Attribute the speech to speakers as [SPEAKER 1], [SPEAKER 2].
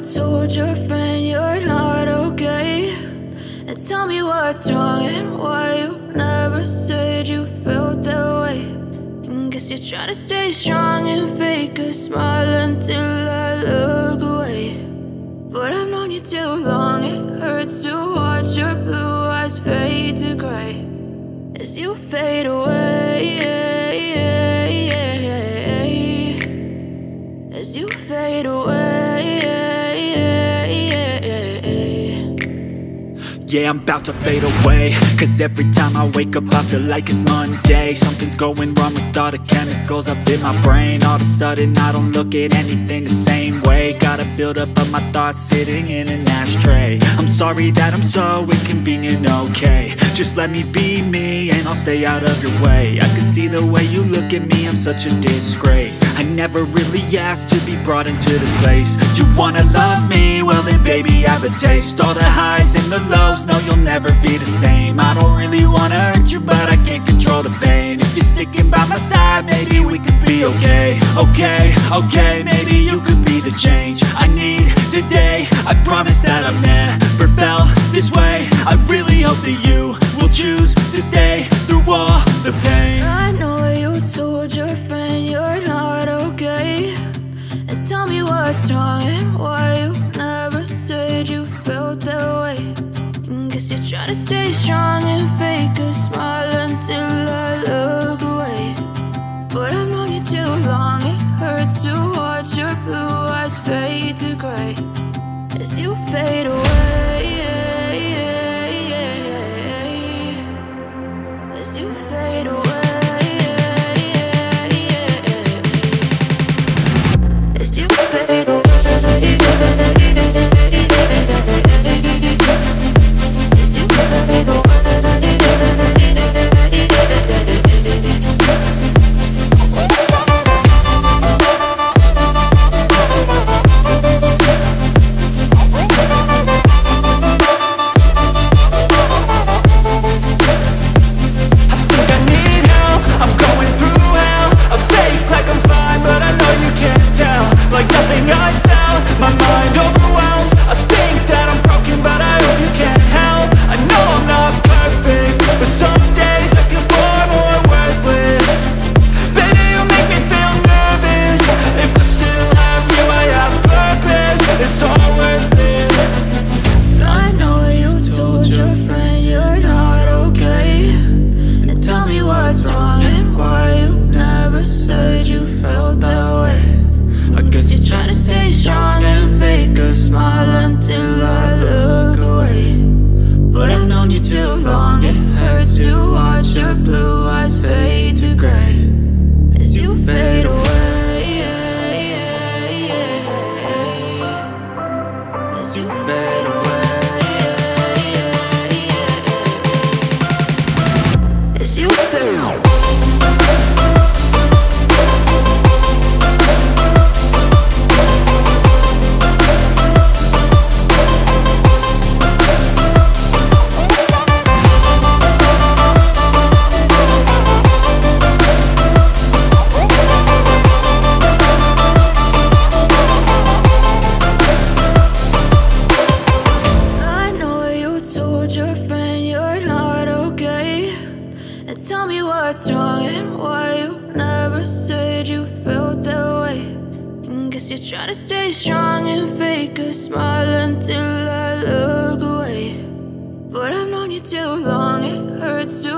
[SPEAKER 1] told your friend you're not okay? And tell me what's wrong and why you never said you felt that way. And guess you're trying to stay strong and fake a smile until I look away. But I've known you too long, it hurts to watch your blue eyes fade to gray as you fade away, as you fade away.
[SPEAKER 2] Yeah, I'm about to fade away, cause every time I wake up I feel like it's Monday. Something's going wrong with all the chemicals up in my brain. All of a sudden I don't look at anything the same way. Gotta build up of my thoughts sitting in an ashtray. I'm sorry that I'm so inconvenient, okay? Just let me be me and I'll stay out of your way. I can see the way you look at me, I'm such a disgrace. I never really asked to be brought into this place. You wanna love me? Well then baby have a taste. All the highs and the lows, no, you'll never be the same. I don't really wanna hurt you, but I can't control the pain. If you're sticking by my side, maybe we could be okay. Okay, okay, maybe you could be the change I need today. I promise that I've never felt this way. I really hope that you will choose to stay through all the pain.
[SPEAKER 1] I know you told your friend you're not okay. And tell me what's wrong and why you never said you felt that way. Guess you're trying to stay strong and fake a smile until I look away. But I've known you too long, it hurts to watch your blue eyes fade to gray as you fade away, as you fade away, as you fade away. But I've known you too long, it hurts to